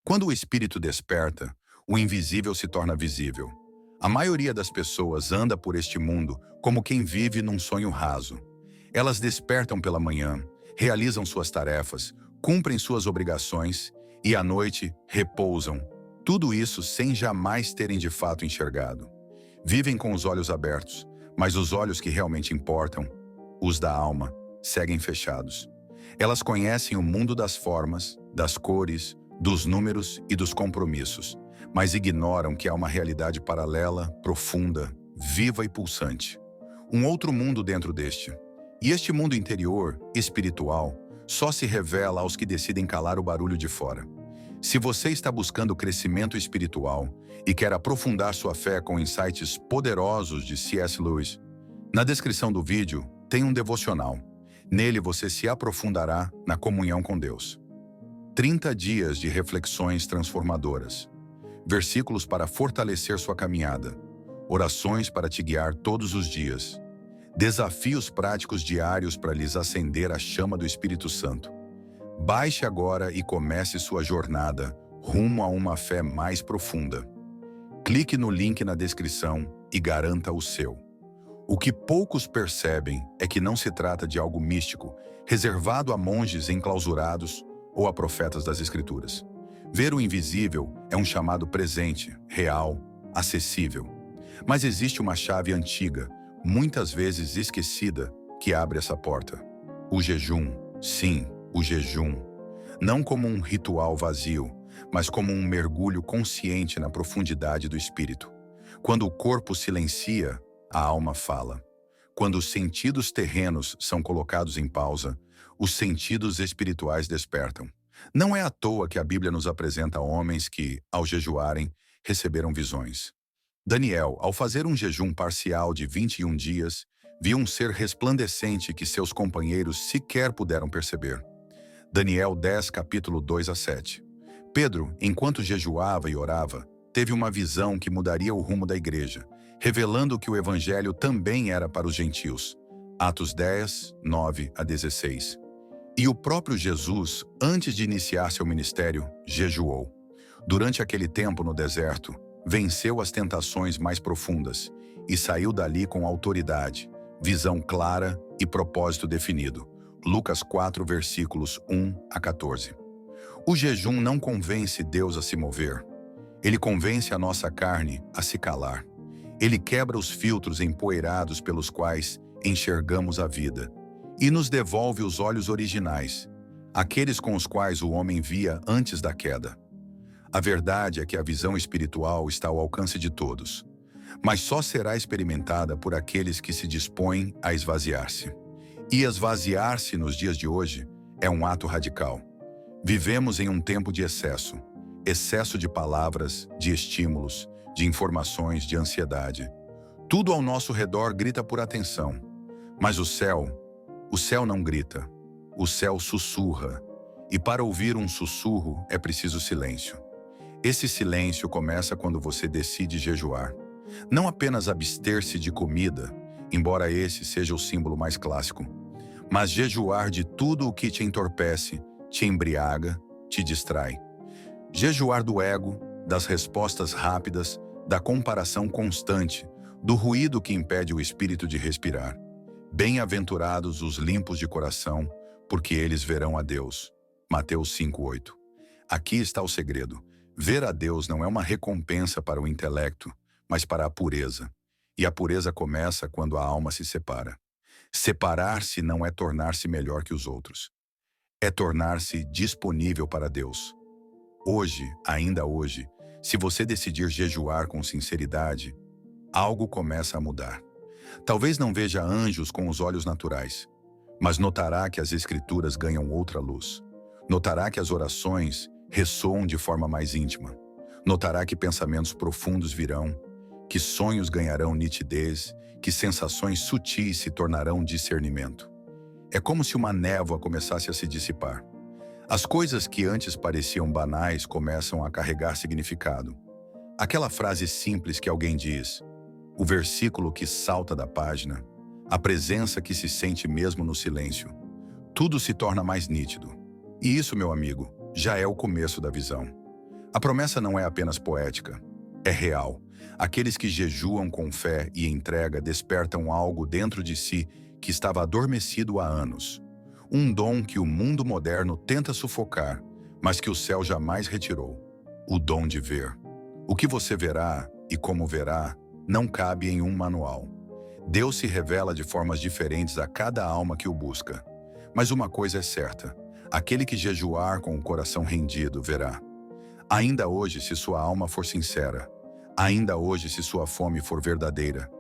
Quando o espírito desperta, o invisível se torna visível. A maioria das pessoas anda por este mundo como quem vive num sonho raso. Elas despertam pela manhã, realizam suas tarefas, cumprem suas obrigações e à noite repousam. Tudo isso sem jamais terem de fato enxergado. Vivem com os olhos abertos, mas os olhos que realmente importam, os da alma, seguem fechados. Elas conhecem o mundo das formas, das cores, dos números e dos compromissos, mas ignoram que há uma realidade paralela, profunda, viva e pulsante. Um outro mundo dentro deste. E este mundo interior, espiritual, só se revela aos que decidem calar o barulho de fora. Se você está buscando crescimento espiritual e quer aprofundar sua fé com insights poderosos de C.S. Lewis, na descrição do vídeo tem um devocional. Nele você se aprofundará na comunhão com Deus. 30 dias de reflexões transformadoras. Versículos para fortalecer sua caminhada. Orações para te guiar todos os dias. Desafios práticos diários para lhes acender a chama do Espírito Santo. Baixe agora e comece sua jornada rumo a uma fé mais profunda. Clique no link na descrição e garanta o seu. O que poucos percebem é que não se trata de algo místico, reservado a monges enclausurados ou a profetas das Escrituras. Ver o invisível é um chamado presente, real, acessível. Mas existe uma chave antiga, muitas vezes esquecida, que abre essa porta. O jejum, sim, o jejum. Não como um ritual vazio, mas como um mergulho consciente na profundidade do espírito. Quando o corpo silencia, a alma fala. Quando os sentidos terrenos são colocados em pausa, os sentidos espirituais despertam. Não é à toa que a Bíblia nos apresenta homens que, ao jejuarem, receberam visões. Daniel, ao fazer um jejum parcial de 21 dias, viu um ser resplandecente que seus companheiros sequer puderam perceber. Daniel 10, capítulo 2 a 7. Pedro, enquanto jejuava e orava, teve uma visão que mudaria o rumo da igreja, revelando que o evangelho também era para os gentios. Atos 10, 9 a 16. E o próprio Jesus, antes de iniciar seu ministério, jejuou. Durante aquele tempo no deserto, venceu as tentações mais profundas e saiu dali com autoridade, visão clara e propósito definido. Lucas 4, versículos 1 a 14. O jejum não convence Deus a se mover. Ele convence a nossa carne a se calar. Ele quebra os filtros empoeirados pelos quais enxergamos a vida e nos devolve os olhos originais, aqueles com os quais o homem via antes da queda. A verdade é que a visão espiritual está ao alcance de todos, mas só será experimentada por aqueles que se dispõem a esvaziar-se. E esvaziar-se nos dias de hoje é um ato radical. Vivemos em um tempo de excesso. Excesso de palavras, de estímulos, de informações, de ansiedade. Tudo ao nosso redor grita por atenção. Mas o céu não grita. O céu sussurra. E para ouvir um sussurro é preciso silêncio. Esse silêncio começa quando você decide jejuar. Não apenas abster-se de comida, embora esse seja o símbolo mais clássico, mas jejuar de tudo o que te entorpece, te embriaga, te distrai. Jejuar do ego, das respostas rápidas, da comparação constante, do ruído que impede o espírito de respirar. Bem-aventurados os limpos de coração, porque eles verão a Deus. Mateus 5:8. Aqui está o segredo. Ver a Deus não é uma recompensa para o intelecto, mas para a pureza. E a pureza começa quando a alma se separa. Separar-se não é tornar-se melhor que os outros. É tornar-se disponível para Deus. Hoje, ainda hoje, se você decidir jejuar com sinceridade, algo começa a mudar. Talvez não veja anjos com os olhos naturais, mas notará que as escrituras ganham outra luz. Notará que as orações ressoam de forma mais íntima. Notará que pensamentos profundos virão, que sonhos ganharão nitidez, que sensações sutis se tornarão discernimento. É como se uma névoa começasse a se dissipar. As coisas que antes pareciam banais começam a carregar significado. Aquela frase simples que alguém diz, o versículo que salta da página, a presença que se sente mesmo no silêncio. Tudo se torna mais nítido. E isso, meu amigo, já é o começo da visão. A promessa não é apenas poética, é real. Aqueles que jejuam com fé e entrega despertam algo dentro de si que estava adormecido há anos. Um dom que o mundo moderno tenta sufocar, mas que o céu jamais retirou. O dom de ver. O que você verá e como verá não cabe em um manual. Deus se revela de formas diferentes a cada alma que o busca. Mas uma coisa é certa: aquele que jejuar com o coração rendido verá. Ainda hoje, se sua alma for sincera, ainda hoje, se sua fome for verdadeira,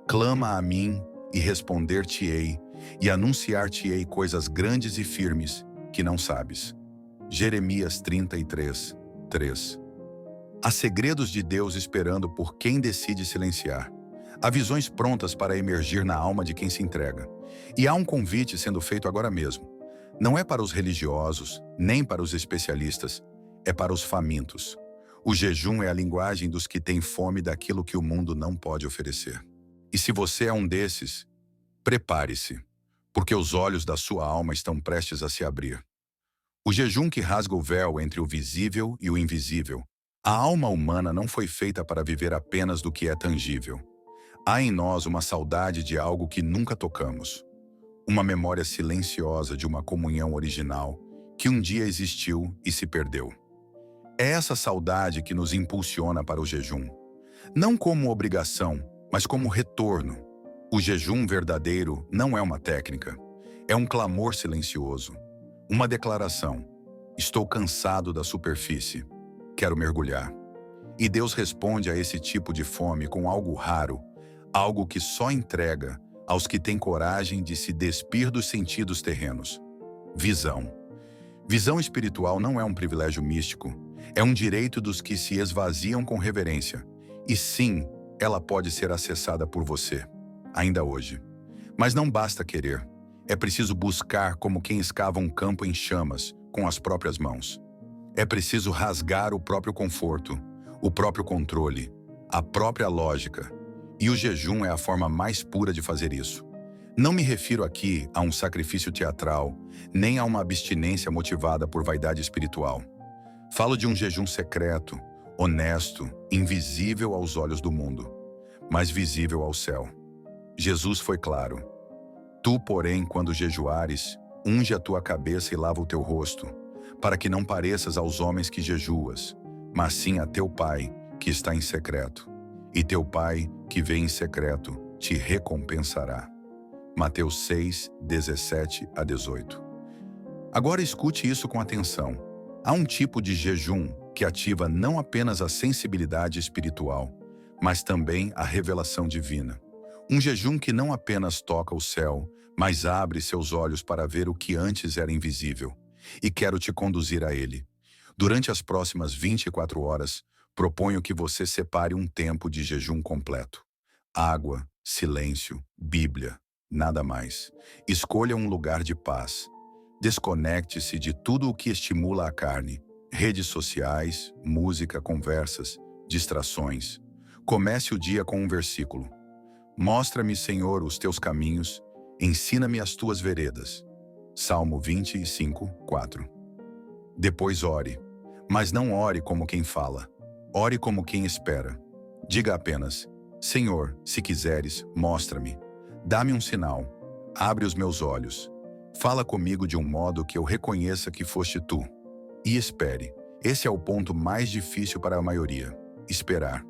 clama a mim e responder-te-ei, e anunciar-te-ei coisas grandes e firmes que não sabes. Jeremias 33, 3. Há segredos de Deus esperando por quem decide silenciar. Há visões prontas para emergir na alma de quem se entrega. E há um convite sendo feito agora mesmo. Não é para os religiosos, nem para os especialistas, é para os famintos. O jejum é a linguagem dos que têm fome daquilo que o mundo não pode oferecer. E se você é um desses, prepare-se, porque os olhos da sua alma estão prestes a se abrir. O jejum que rasga o véu entre o visível e o invisível. A alma humana não foi feita para viver apenas do que é tangível. Há em nós uma saudade de algo que nunca tocamos. Uma memória silenciosa de uma comunhão original que um dia existiu e se perdeu. É essa saudade que nos impulsiona para o jejum. Não como obrigação, mas como retorno. O jejum verdadeiro não é uma técnica. É um clamor silencioso. Uma declaração: estou cansado da superfície. Quero mergulhar. E Deus responde a esse tipo de fome com algo raro, algo que só entrega aos que têm coragem de se despir dos sentidos terrenos. Visão. Visão espiritual não é um privilégio místico, é um direito dos que se esvaziam com reverência. E sim, ela pode ser acessada por você, ainda hoje. Mas não basta querer, é preciso buscar como quem escava um campo em chamas, com as próprias mãos. É preciso rasgar o próprio conforto, o próprio controle, a própria lógica. E o jejum é a forma mais pura de fazer isso. Não me refiro aqui a um sacrifício teatral, nem a uma abstinência motivada por vaidade espiritual. Falo de um jejum secreto, honesto, invisível aos olhos do mundo, mas visível ao céu. Jesus foi claro: tu, porém, quando jejuares, unge a tua cabeça e lava o teu rosto, para que não pareças aos homens que jejuas, mas sim a teu Pai, que está em secreto. E teu Pai, que vê em secreto, te recompensará. Mateus 6, 17 a 18. Agora escute isso com atenção. Há um tipo de jejum que ativa não apenas a sensibilidade espiritual, mas também a revelação divina. Um jejum que não apenas toca o céu, mas abre seus olhos para ver o que antes era invisível. E quero te conduzir a ele. Durante as próximas 24 horas, proponho que você separe um tempo de jejum completo. Água, silêncio, Bíblia, nada mais. Escolha um lugar de paz. Desconecte-se de tudo o que estimula a carne. Redes sociais, música, conversas, distrações. Comece o dia com um versículo. Mostra-me, Senhor, os teus caminhos, ensina-me as tuas veredas. Salmo 25, 4. Depois ore, mas não ore como quem fala. Ore como quem espera. Diga apenas: Senhor, se quiseres, mostra-me. Dá-me um sinal. Abre os meus olhos. Fala comigo de um modo que eu reconheça que foste tu. E espere. Esse é o ponto mais difícil para a maioria: esperar.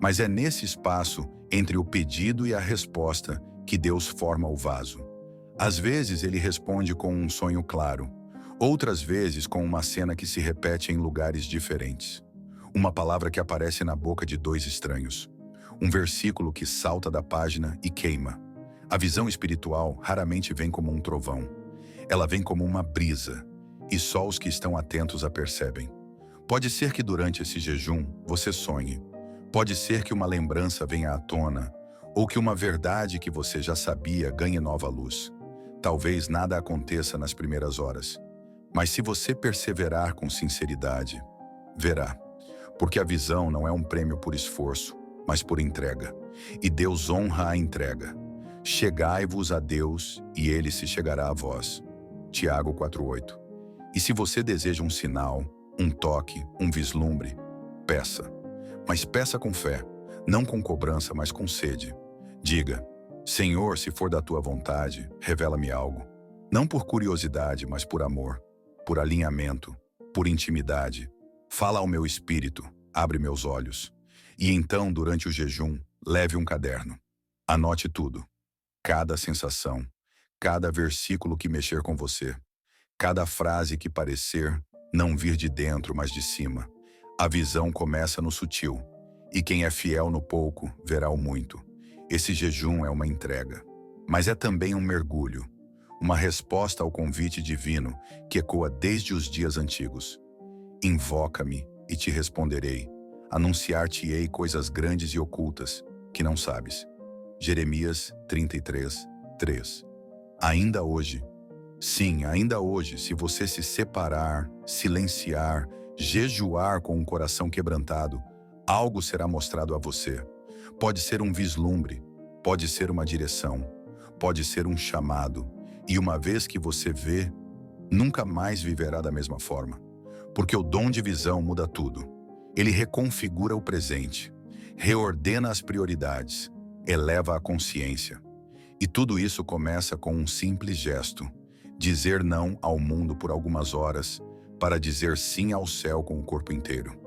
Mas é nesse espaço, entre o pedido e a resposta, que Deus forma o vaso. Às vezes ele responde com um sonho claro, outras vezes com uma cena que se repete em lugares diferentes. Uma palavra que aparece na boca de dois estranhos. Um versículo que salta da página e queima. A visão espiritual raramente vem como um trovão. Ela vem como uma brisa, e só os que estão atentos a percebem. Pode ser que durante esse jejum você sonhe. Pode ser que uma lembrança venha à tona, ou que uma verdade que você já sabia ganhe nova luz. Talvez nada aconteça nas primeiras horas, mas se você perseverar com sinceridade, verá. Porque a visão não é um prêmio por esforço, mas por entrega. E Deus honra a entrega. Chegai-vos a Deus, e Ele se chegará a vós. Tiago 4,8. E se você deseja um sinal, um toque, um vislumbre, Peça, mas peça com fé, não com cobrança, mas com sede. Diga: Senhor, se for da tua vontade, revela-me algo. Não por curiosidade, mas por amor, por alinhamento, por intimidade. Fala ao meu espírito, abre meus olhos. E então, durante o jejum, leve um caderno. Anote tudo. Cada sensação, cada versículo que mexer com você, cada frase que parecer não vir de dentro, mas de cima. A visão começa no sutil, e quem é fiel no pouco verá o muito. Esse jejum é uma entrega, mas é também um mergulho, uma resposta ao convite divino que ecoa desde os dias antigos. Invoca-me e te responderei, anunciar-te-ei coisas grandes e ocultas que não sabes. Jeremias 33, 3. Ainda hoje, sim, ainda hoje, se você se separar, silenciar, jejuar com um coração quebrantado, algo será mostrado a você. Pode ser um vislumbre, pode ser uma direção, pode ser um chamado. E uma vez que você vê, nunca mais viverá da mesma forma. Porque o dom de visão muda tudo. Ele reconfigura o presente, reordena as prioridades, eleva a consciência. E tudo isso começa com um simples gesto: dizer não ao mundo por algumas horas, para dizer sim ao céu com o corpo inteiro.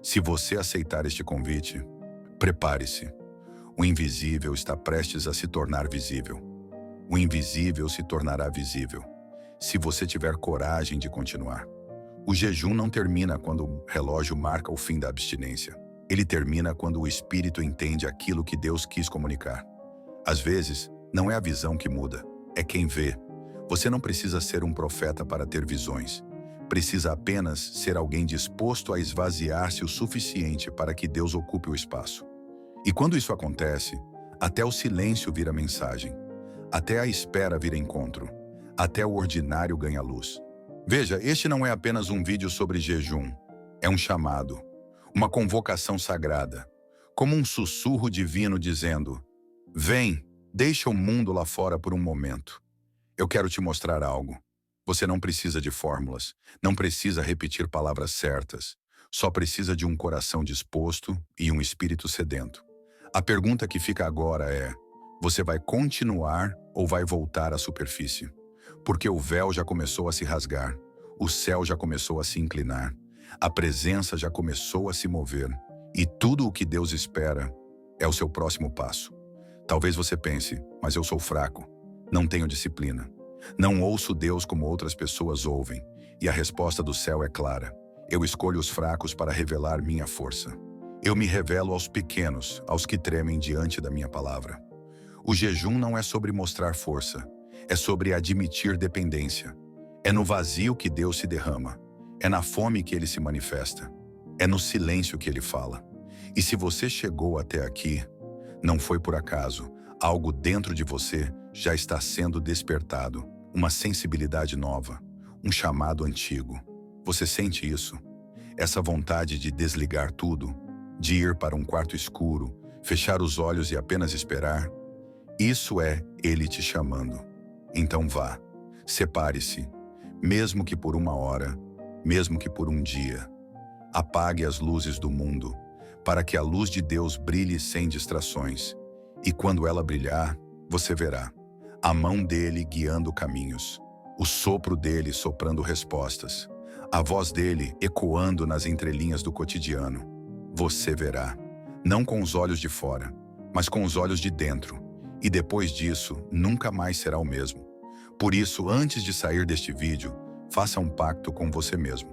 Se você aceitar este convite, prepare-se. O invisível está prestes a se tornar visível. O invisível se tornará visível, se você tiver coragem de continuar. O jejum não termina quando o relógio marca o fim da abstinência. Ele termina quando o espírito entende aquilo que Deus quis comunicar. Às vezes, não é a visão que muda, é quem vê. Você não precisa ser um profeta para ter visões. Precisa apenas ser alguém disposto a esvaziar-se o suficiente para que Deus ocupe o espaço. E quando isso acontece, até o silêncio vira mensagem, até a espera vira encontro, até o ordinário ganha luz. Veja, este não é apenas um vídeo sobre jejum, é um chamado, uma convocação sagrada, como um sussurro divino dizendo: vem, deixa o mundo lá fora por um momento. Eu quero te mostrar algo. Você não precisa de fórmulas, não precisa repetir palavras certas, só precisa de um coração disposto e um espírito sedento. A pergunta que fica agora é: você vai continuar ou vai voltar à superfície? Porque o véu já começou a se rasgar, o céu já começou a se inclinar, a presença já começou a se mover, e tudo o que Deus espera é o seu próximo passo. Talvez você pense: mas eu sou fraco, não tenho disciplina, não ouço Deus como outras pessoas ouvem, e a resposta do céu é clara: eu escolho os fracos para revelar minha força. Eu me revelo aos pequenos, aos que tremem diante da minha palavra. O jejum não é sobre mostrar força, é sobre admitir dependência. É no vazio que Deus se derrama, é na fome que Ele se manifesta, é no silêncio que Ele fala. E se você chegou até aqui, não foi por acaso. Algo dentro de você já está sendo despertado, uma sensibilidade nova, um chamado antigo. Você sente isso? Essa vontade de desligar tudo, de ir para um quarto escuro, fechar os olhos e apenas esperar? Isso é Ele te chamando. Então vá, separe-se, mesmo que por uma hora, mesmo que por um dia. Apague as luzes do mundo, para que a luz de Deus brilhe sem distrações. E quando ela brilhar, você verá a mão dele guiando caminhos, o sopro dele soprando respostas, a voz dele ecoando nas entrelinhas do cotidiano. Você verá, não com os olhos de fora, mas com os olhos de dentro. E depois disso, nunca mais será o mesmo. Por isso, antes de sair deste vídeo, faça um pacto com você mesmo.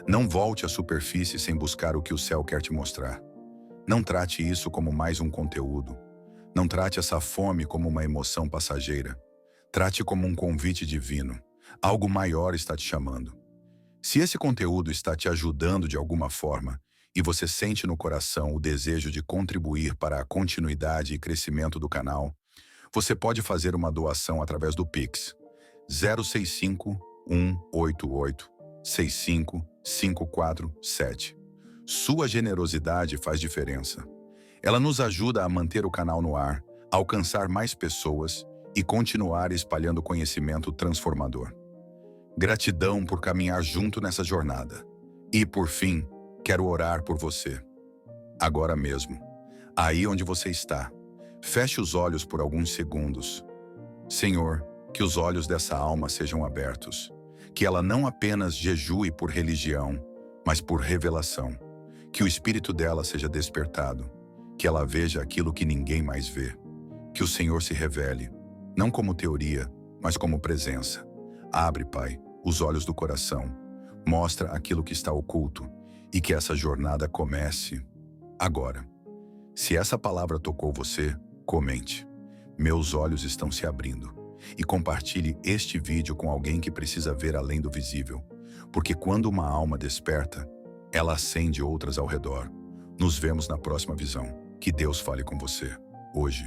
Não volte à superfície sem buscar o que o céu quer te mostrar. Não trate isso como mais um conteúdo. Não trate essa fome como uma emoção passageira. Trate como um convite divino. Algo maior está te chamando. Se esse conteúdo está te ajudando de alguma forma e você sente no coração o desejo de contribuir para a continuidade e crescimento do canal, você pode fazer uma doação através do Pix 065 188 65 547. Sua generosidade faz diferença. Ela nos ajuda a manter o canal no ar, alcançar mais pessoas e continuar espalhando conhecimento transformador. Gratidão por caminhar junto nessa jornada. E, por fim, Quero orar por você. Agora mesmo. Aí onde você está. Feche os olhos por alguns segundos. Senhor, que os olhos dessa alma sejam abertos. Que ela não apenas jejue por religião, mas por revelação. Que o espírito dela seja despertado. Que ela veja aquilo que ninguém mais vê. Que o Senhor se revele, não como teoria, mas como presença. Abre, Pai, os olhos do coração. Mostra aquilo que está oculto e que essa jornada comece agora. Se essa palavra tocou você, comente. Meus olhos estão se abrindo. E compartilhe este vídeo com alguém que precisa ver além do visível. Porque quando uma alma desperta, ela acende outras ao redor. Nos vemos na próxima visão. Que Deus fale com você, hoje.